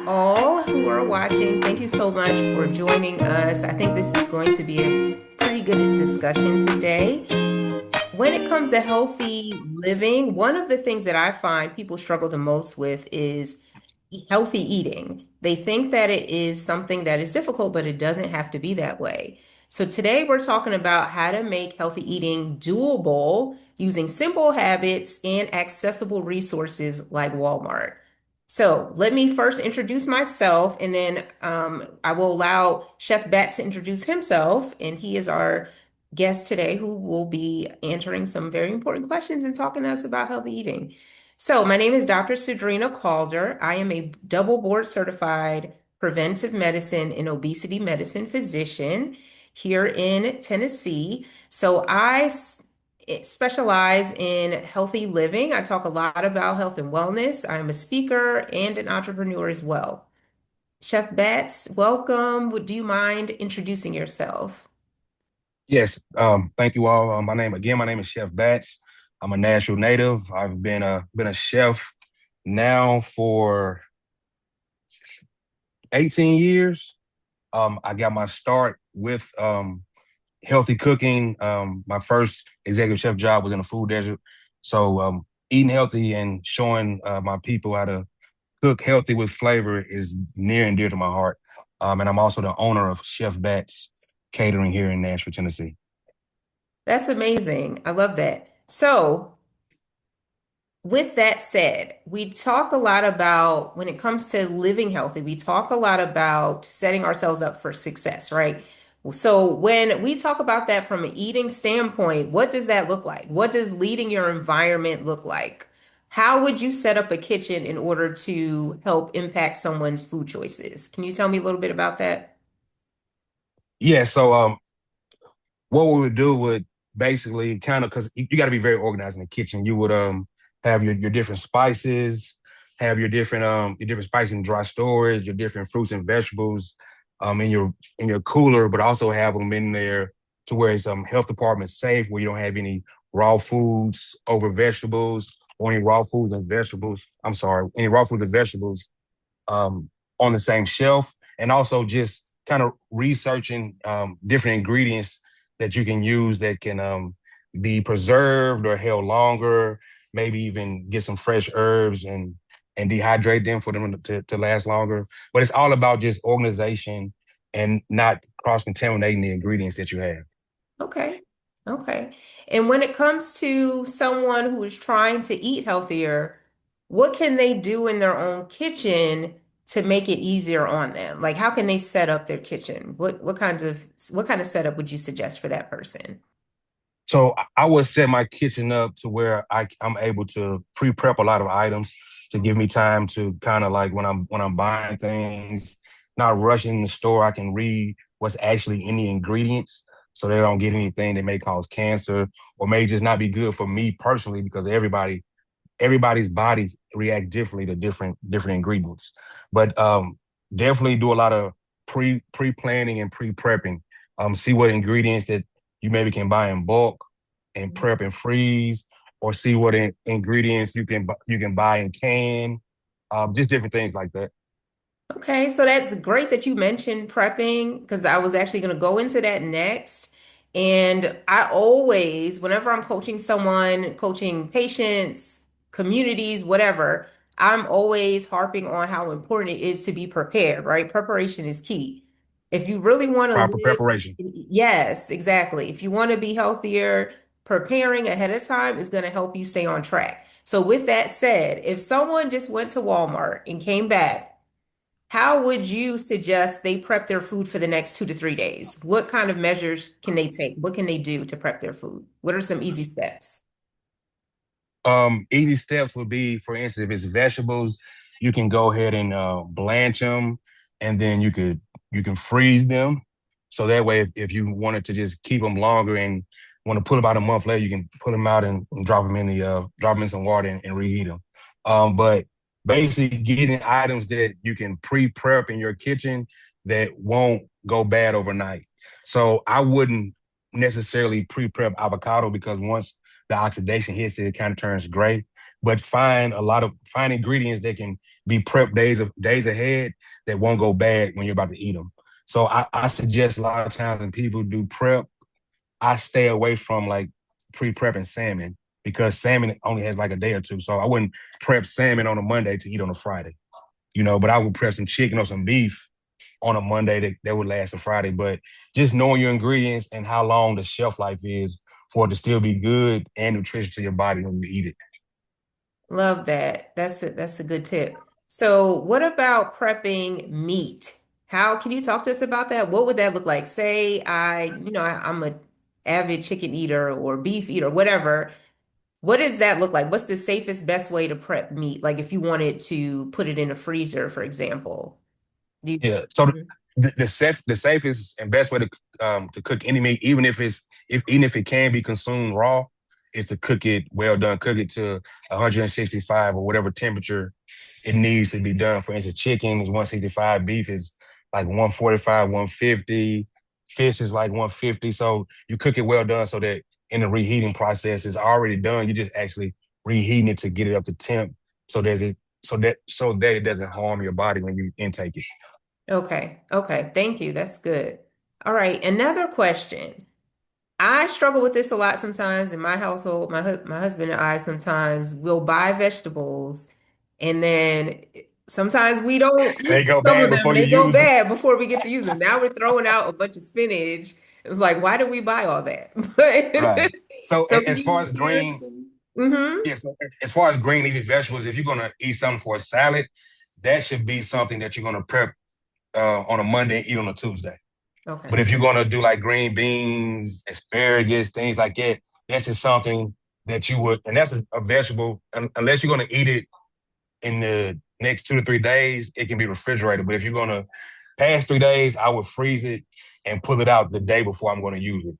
all who are watching. Thank you so much for joining us. I think this is going to be a pretty good discussion today. When it comes to healthy living, one of the things that I find people struggle the most with is healthy eating. They think that it is something that is difficult, but it doesn't have to be that way. So today we're talking about how to make healthy eating doable using simple habits and accessible resources like Walmart. So let me first introduce myself, and then I will allow Chef Batts to introduce himself, and he is our guest today who will be answering some very important questions and talking to us about healthy eating. So, my name is Dr. Cedrina Calder. I am a double board certified preventive medicine and obesity medicine physician here in Tennessee. So, specialize in healthy living. I talk a lot about health and wellness. I'm a speaker and an entrepreneur as well. Chef Betts, welcome. Do you mind introducing yourself? Yes, thank you all. My name is Chef Batts. I'm a Nashville native. I've been a chef now for 18 years. I got my start with healthy cooking. My first executive chef job was in a food desert. So eating healthy and showing my people how to cook healthy with flavor is near and dear to my heart. And I'm also the owner of Chef Batts Catering here in Nashville, Tennessee. That's amazing. I love that. So, with that said, we talk a lot about when it comes to living healthy, we talk a lot about setting ourselves up for success, right? So when we talk about that from an eating standpoint, what does that look like? What does leading your environment look like? How would you set up a kitchen in order to help impact someone's food choices? Can you tell me a little bit about that? Yeah, so what we would do would basically kind of because you got to be very organized in the kitchen. You would have your different spices, have your different spices in dry storage, your different fruits and vegetables in your cooler, but also have them in there to where it's health department safe, where you don't have any raw foods over vegetables or any raw foods and vegetables. I'm sorry, any raw foods and vegetables on the same shelf, and also just kind of researching different ingredients that you can use that can be preserved or held longer. Maybe even get some fresh herbs and dehydrate them for them to last longer. But it's all about just organization and not cross contaminating the ingredients that you have. Okay. Okay. And when it comes to someone who is trying to eat healthier, what can they do in their own kitchen to make it easier on them? Like how can they set up their kitchen? What kind of setup would you suggest for that person? So I would set my kitchen up to where I'm able to pre-prep a lot of items to give me time to kind of like when I'm buying things, not rushing the store. I can read what's actually in the ingredients so they don't get anything that may cause cancer or may just not be good for me personally because everybody's bodies react differently to different ingredients. But definitely do a lot of pre-planning and pre-prepping. See what ingredients that you maybe can buy in bulk and prep and freeze, or see what ingredients you can buy in can. Just different things like that. Okay, so that's great that you mentioned prepping because I was actually going to go into that next. And I always, whenever I'm coaching someone, coaching patients, communities, whatever, I'm always harping on how important it is to be prepared, right? Preparation is key. If you really want to Proper live, preparation. yes, exactly. If you want to be healthier, preparing ahead of time is going to help you stay on track. So, with that said, if someone just went to Walmart and came back, how would you suggest they prep their food for the next 2 to 3 days? What kind of measures can they take? What can they do to prep their food? What are some easy steps? Easy steps would be, for instance, if it's vegetables, you can go ahead and blanch them, and then you can freeze them. So that way, if you wanted to just keep them longer and want to put them about a month later, you can put them out and drop them in some water and reheat them. But basically, getting items that you can pre-prep in your kitchen that won't go bad overnight. So I wouldn't necessarily pre-prep avocado because once the oxidation hits it, it kind of turns gray. but find ingredients that can be prepped days ahead that won't go bad when you're about to eat them. So I suggest a lot of times when people do prep, I stay away from like pre-prepping salmon because salmon only has like a day or two. So I wouldn't prep salmon on a Monday to eat on a Friday, but I would prep some chicken or some beef on a Monday that would last a Friday. But just knowing your ingredients and how long the shelf life is for it to still be good and nutritious to your body when you eat it. Love that. That's a good tip. So, what about prepping meat? How can you talk to us about that? What would that look like? Say I'm a avid chicken eater or beef eater, whatever. What does that look like? What's the safest, best way to prep meat? Like if you wanted to put it in a freezer, for example. Do you, Yeah. So Mhm. the safest and best way to cook any meat, even if it can be consumed raw, is to cook it well done. Cook it to 165 or whatever temperature it needs to be done. For instance, chicken is 165, beef is like 145, 150, fish is like 150. So you cook it well done so that in the reheating process it's already done. You just actually reheating it to get it up to temp so there's it so that it doesn't harm your body when you intake it. Okay. Okay. Thank you. That's good. All right. Another question. I struggle with this a lot sometimes in my household. My husband and I sometimes will buy vegetables and then sometimes we don't They eat go some bad of them and before you they go use them. bad before we get to use them. Now we're throwing out a bunch of spinach. It was like, why did we buy all that? Right. But So so can as far you as share green, some? Mm-hmm. yeah, so as far as green leafy vegetables, if you're gonna eat something for a salad, that should be something that you're gonna prep on a Monday and eat on a Tuesday. But Okay. if you're gonna do like green beans, asparagus, things like that, that's just something that you would, and that's a vegetable. Unless you're gonna eat it in the next 2 to 3 days, it can be refrigerated. But if you're gonna pass 3 days, I would freeze it and pull it out the day before I'm gonna use it.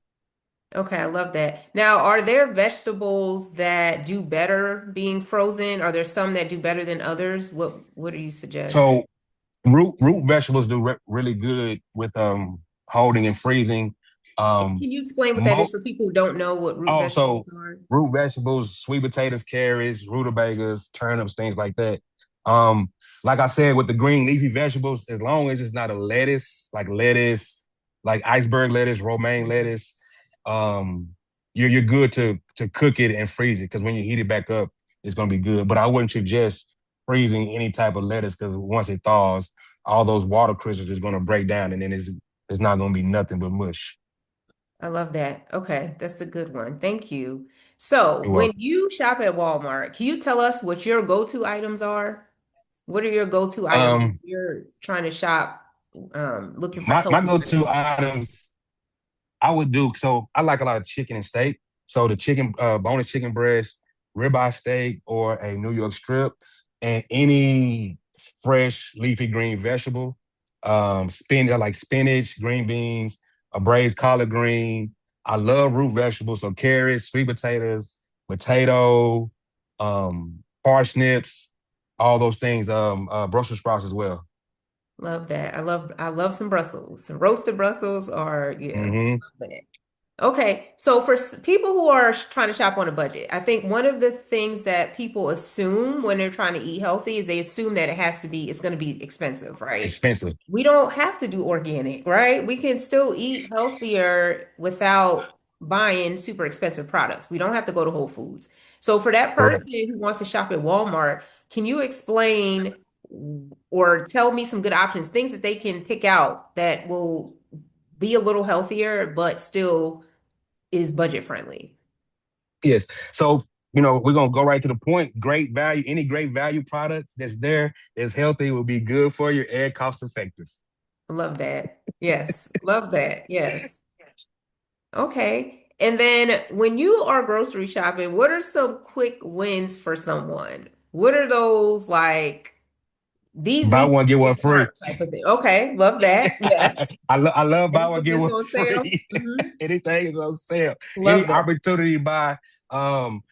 Okay, I love that. Now, are there vegetables that do better being frozen? Are there some that do better than others? What do you suggest? So root vegetables do really good with holding and freezing. Um, Can you explain what that is mo for people who don't know what root Also vegetables are? root vegetables, sweet potatoes, carrots, rutabagas, turnips, things like that. Um, like I said, with the green leafy vegetables, as long as it's not a lettuce, like iceberg lettuce, romaine Mhm. lettuce, um, you're good to cook it and freeze it because when you heat it back up, it's gonna be good. But I wouldn't suggest freezing any type of lettuce because once it thaws, all those water crystals is gonna break down and then it's not gonna be nothing but mush. I love that. Okay, that's a good one. Thank you. So, You're when welcome. you shop at Walmart, can you tell us what your go-to items are? What are your go-to items if Um, you're trying to shop, looking for my healthy go-to items? items I would do so I like a lot of chicken and steak. So the chicken boneless chicken breast, ribeye steak, or a New York strip, and any fresh leafy green vegetable. I like spinach, green beans, a braised collard green. I love root vegetables, so carrots, sweet potatoes, potato, parsnips, all those things. Brussels sprouts as well. Love that. I love some Brussels. Some roasted Brussels are, yeah, Hmm. love that. Okay, so for people who are trying to shop on a budget, I think one of the things that people assume when they're trying to eat healthy is they assume that it's going to be expensive, right? Expensive. We don't have to do organic, right? We can still eat healthier without buying super expensive products. We don't have to go to Whole Foods. So for that Correct. person who wants to shop at Walmart, can you explain or tell me some good options, things that they can pick out that will be a little healthier, but still is budget friendly? Yes. So, we're gonna go right to the point. Great value, any great value product that's there that's healthy will be good for you and cost effective. Love that. Yes. Love that. Yes. Okay. And then when you are grocery shopping, what are some quick wins for someone? What are those like these Buy need to one, get be one in free. cart type of thing? Okay. Love that. Yes. I love buy one, get Anything that's one on sale. free. Hmm. Anything is on sale. Any Love that. opportunity to buy. Um,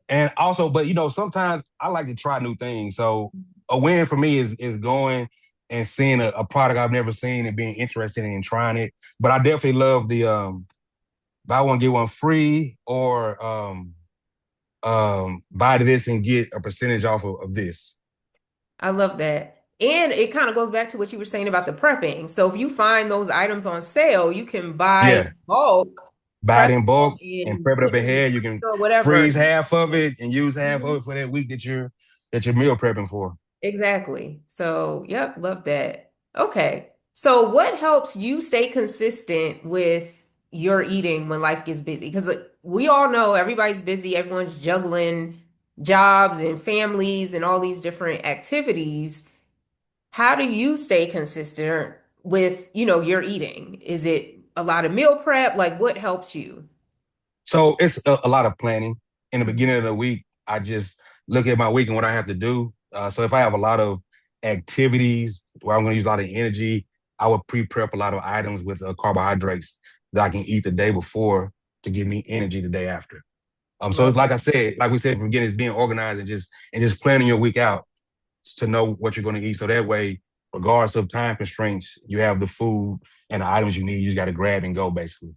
and also, but sometimes I like to try new things. So a win for me is going and seeing a product I've never seen and being interested in trying it. But I definitely love the buy one get one free or buy this and get a percentage off of this. I love that. And it kind of goes back to what you were saying about the prepping. So if you find those items on sale, you can buy Yeah, in bulk, buy it prep in them, bulk and and prep it up put them in the ahead. You can freezer or whatever. freeze half of it and use half of Mhm. it for that week that you're meal prepping for. Exactly. So, yep, love that. Okay. So, what helps you stay consistent with your eating when life gets busy? Because we all know everybody's busy, everyone's juggling jobs and families and all these different activities. How do you stay consistent with, your eating? Is it a lot of meal prep? Like, what helps you? So it's a lot of planning. In the Mhm. beginning of the week, I just look at my week and what I have to do. So if I have a lot of activities where I'm going to use a lot of energy, I would pre-prep a lot of items with carbohydrates that I can eat the day before to give me energy the day after. So Love it's like I that. said, like we said from the beginning, it's being organized and just planning your week out to know what you're going to eat. So that way, regardless of time constraints, you have the food and the items you need. You just got to grab and go, basically.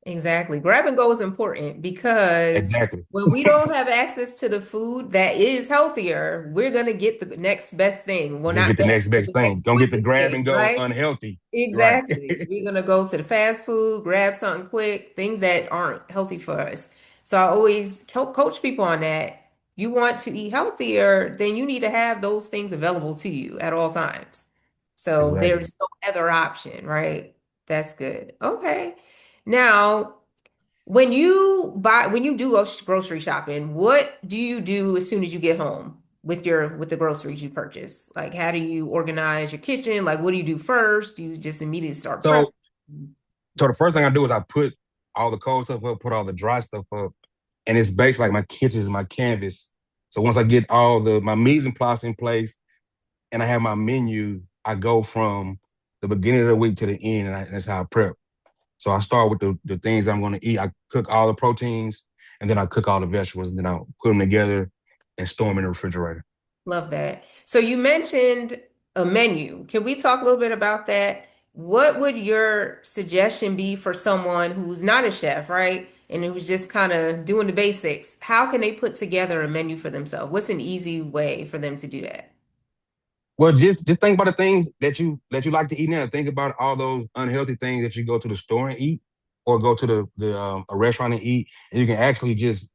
Exactly. Grab and go is important because Exactly. when we don't have access to the food that is healthier, we're going to get the next best thing. Well, Gonna not get the next best, but best the thing. next Gonna get the quickest grab thing, and go right? unhealthy. Right. Exactly. We're going to go to the fast food, grab something quick, things that aren't healthy for us. So I always coach people on that. You want to eat healthier, then you need to have those things available to you at all times. So Exactly. there's no other option, right? That's good. Okay. Now, when you do go grocery shopping, what do you do as soon as you get home with the groceries you purchase? Like, how do you organize your kitchen? Like, what do you do first? Do you just immediately start prepping? So so the first thing I do is I put all the cold stuff up, put all the dry stuff up, and it's basically like my kitchen is my canvas. So once I get all the my mise en place in place and I have my menu, I go from the beginning of the week to the end, and that's how I prep. So I start with the things I'm going to eat. I cook all the proteins, and then I cook all the vegetables, and then I put them together and store them in the refrigerator. Love that. So you mentioned a menu. Can we talk a little bit about that? What would your suggestion be for someone who's not a chef, right? And who's just kind of doing the basics? How can they put together a menu for themselves? What's an easy way for them to do that? Well, just think about the things that you like to eat now. Think about all those unhealthy things that you go to the store and eat, or go to the a restaurant and eat, and you can actually just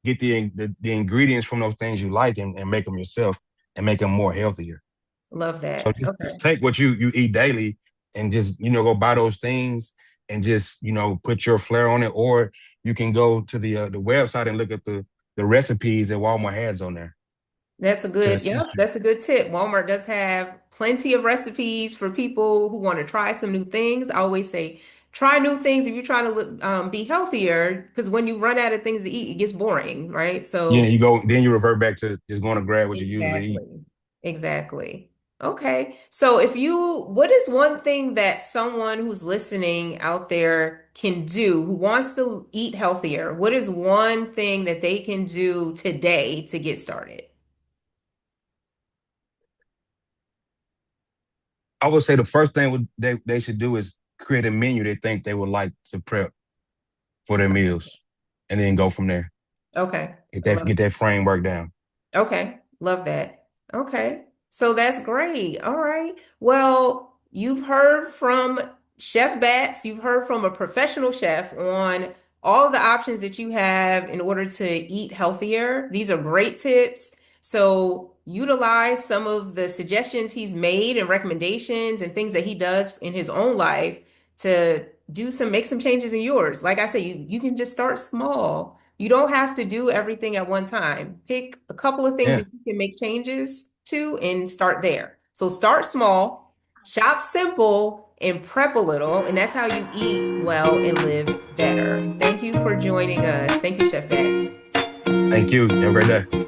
get the ingredients from those things you like and make them yourself and make them more healthier. Love So that. just Okay. take what you eat daily and just go buy those things and just put your flair on it, or you can go to the website and look at the recipes that Walmart has on there to Yep, assist you. that's a good tip. Walmart does have plenty of recipes for people who want to try some new things. I always say, try new things if you're trying to be healthier, because when you run out of things to eat, it gets boring, right? So, You go, then you revert back to just going to grab what you usually eat. exactly. Exactly. Okay. So what is one thing that someone who's listening out there can do who wants to eat healthier? What is one thing that they can do today to get started? I would say the first thing they should do is create a menu they think they would like to prep for their meals, and then go from there. Okay. I love Get that framework down. Okay, love that. Okay, so that's great. All right. Well, you've heard from Chef Bats, you've heard from a professional chef on all of the options that you have in order to eat healthier. These are great tips. So utilize some of the suggestions he's made and recommendations and things that he does in his own life to make some changes in yours. Like I said, you can just start small. You don't have to do everything at one time. Pick a couple of things Yeah. that you can make changes to and start there. So start small, shop simple, and prep a little, and that's how you eat well and live better. Thank you for joining us. Thank you, Chef Bags. Thank you. Have a great day.